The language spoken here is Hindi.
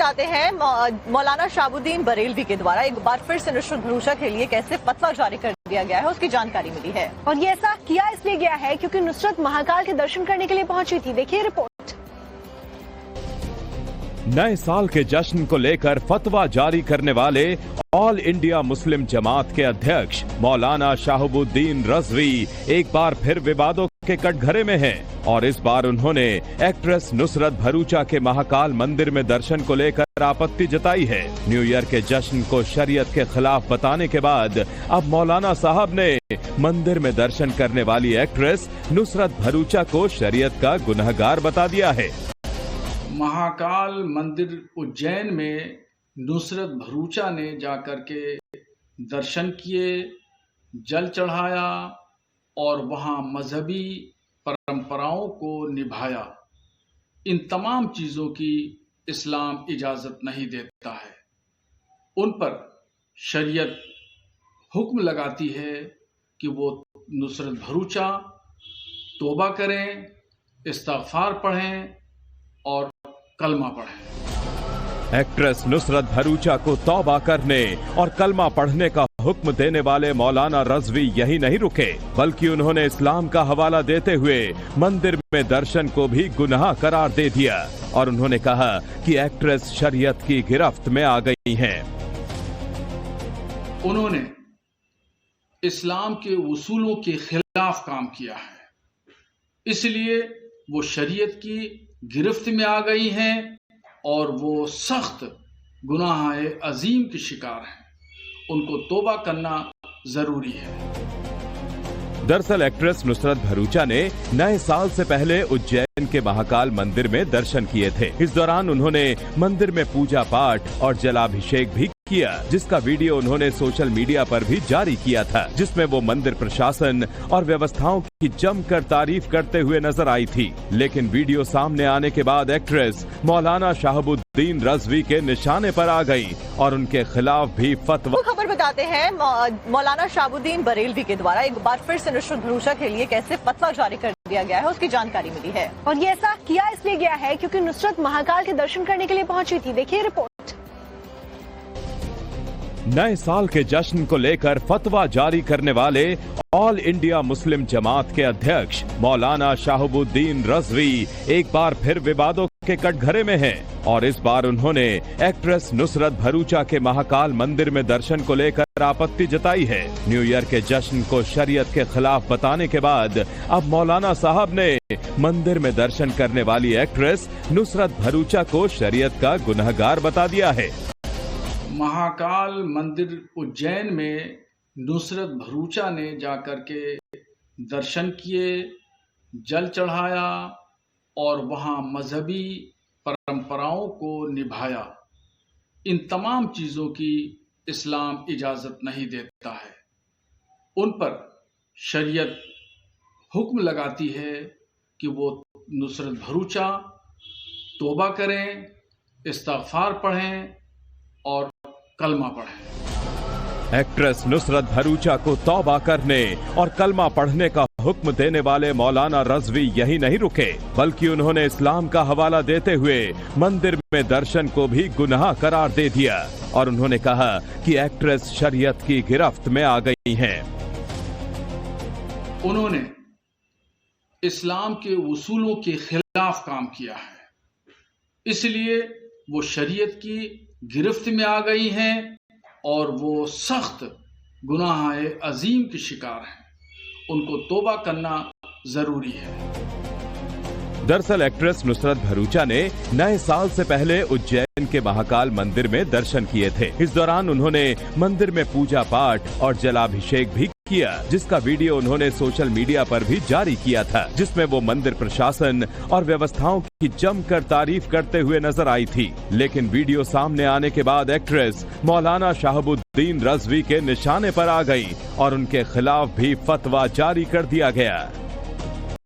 बताते हैं मौलाना शहाबुद्दीन बरेलवी के द्वारा एक बार फिर से नुसरत भरूचा के लिए कैसे फतवा जारी कर दिया गया है, उसकी जानकारी मिली है। और ये ऐसा किया इसलिए गया है क्योंकि नुसरत महाकाल के दर्शन करने के लिए पहुंची थी। देखिए रिपोर्ट। नए साल के जश्न को लेकर फतवा जारी करने वाले ऑल इंडिया मुस्लिम जमात के अध्यक्ष मौलाना शहाबुद्दीन रजवी एक बार फिर विवादों के कटघरे में हैं और इस बार उन्होंने एक्ट्रेस नुसरत भरूचा के महाकाल मंदिर में दर्शन को लेकर आपत्ति जताई है। न्यू ईयर के जश्न को शरीयत के खिलाफ बताने के बाद अब मौलाना साहब ने मंदिर में दर्शन करने वाली एक्ट्रेस नुसरत भरूचा को शरीयत का गुनहगार बता दिया है। महाकाल मंदिर उज्जैन में नुसरत भरूचा ने जाकर के दर्शन किए, जल चढ़ाया और वहां मजहबी परंपराओं को निभाया। इन तमाम चीज़ों की इस्लाम इजाज़त नहीं देता है। उन पर शरीयत हुक्म लगाती है कि वो नुसरत भरूचा तौबा करें, इस्तिग़फ़ार पढ़ें और कलमा पढ़ें। एक्ट्रेस नुसरत भरूचा को तौबा करने और कलमा पढ़ने का हुक्म देने वाले मौलाना रजवी यही नहीं रुके, बल्कि उन्होंने इस्लाम का हवाला देते हुए मंदिर में दर्शन को भी गुनाह करार दे दिया और उन्होंने कहा कि एक्ट्रेस शरीयत की गिरफ्त में आ गई हैं। उन्होंने इस्लाम के उसूलों के खिलाफ काम किया है, इसलिए वो शरीयत की गिरफ्त में आ गई हैं और वो सख्त गुनाह अजीम के शिकार हैं। उनको तौबा करना जरूरी है। दरअसल एक्ट्रेस नुसरत भरूचा ने नए साल से पहले उज्जैन के महाकाल मंदिर में दर्शन किए थे। इस दौरान उन्होंने मंदिर में पूजा पाठ और जलाभिषेक भी किया, जिसका वीडियो उन्होंने सोशल मीडिया पर भी जारी किया था, जिसमें वो मंदिर प्रशासन और व्यवस्थाओं की जमकर तारीफ करते हुए नजर आई थी। लेकिन वीडियो सामने आने के बाद एक्ट्रेस मौलाना शहाबुद्दीन रजवी के निशाने पर आ गई और उनके खिलाफ भी फतवा। खबर बताते हैं मौलाना शहाबुद्दीन बरेलवी के द्वारा एक बार फिर से नुसरत भरूचा के लिए कैसे फतवा जारी कर दिया गया है, उसकी जानकारी मिली है। और ये ऐसा किया इसलिए गया है क्योंकि नुसरत महाकाल के दर्शन करने के लिए पहुंची थी। देखिए रिपोर्ट। नए साल के जश्न को लेकर फतवा जारी करने वाले ऑल इंडिया मुस्लिम जमात के अध्यक्ष मौलाना शहाबुद्दीन रजवी एक बार फिर विवादों के कटघरे में हैं और इस बार उन्होंने एक्ट्रेस नुसरत भरूचा के महाकाल मंदिर में दर्शन को लेकर आपत्ति जताई है। न्यू ईयर के जश्न को शरीयत के खिलाफ बताने के बाद अब मौलाना साहब ने मंदिर में दर्शन करने वाली एक्ट्रेस नुसरत भरूचा को शरीयत का गुनहगार बता दिया है। महाकाल मंदिर उज्जैन में नुसरत भरूचा ने जाकर के दर्शन किए, जल चढ़ाया और वहां मजहबी परंपराओं को निभाया। इन तमाम चीज़ों की इस्लाम इजाज़त नहीं देता है। उन पर शरीयत हुक्म लगाती है कि वो नुसरत भरूचा तौबा करें, इस्तिग़फ़ार पढ़ें और कलमा पढ़ें। एक्ट्रेस नुसरत भरूचा को तौबा करने और कलमा पढ़ने का हुक्म देने वाले मौलाना रजवी यही नहीं रुके, बल्कि उन्होंने इस्लाम का हवाला देते हुए मंदिर में दर्शन को भी गुनाह करार दे दिया और उन्होंने कहा कि एक्ट्रेस शरीयत की गिरफ्त में आ गई हैं। उन्होंने इस्लाम के उसूलों के खिलाफ काम किया है, इसलिए वो शरीयत की गिरफ्त में आ गई हैं और वो सख्त गुनाह अजीम के शिकार हैं। उनको तौबा करना जरूरी है। दरअसल एक्ट्रेस नुसरत भरूचा ने नए साल से पहले उज्जैन के महाकाल मंदिर में दर्शन किए थे। इस दौरान उन्होंने मंदिर में पूजा पाठ और जलाभिषेक भी किया, जिसका वीडियो उन्होंने सोशल मीडिया पर भी जारी किया था, जिसमें वो मंदिर प्रशासन और व्यवस्थाओं की जमकर तारीफ करते हुए नजर आई थी। लेकिन वीडियो सामने आने के बाद एक्ट्रेस मौलाना शहाबुद्दीन रजवी के निशाने पर आ गई और उनके खिलाफ भी फतवा जारी कर दिया गया।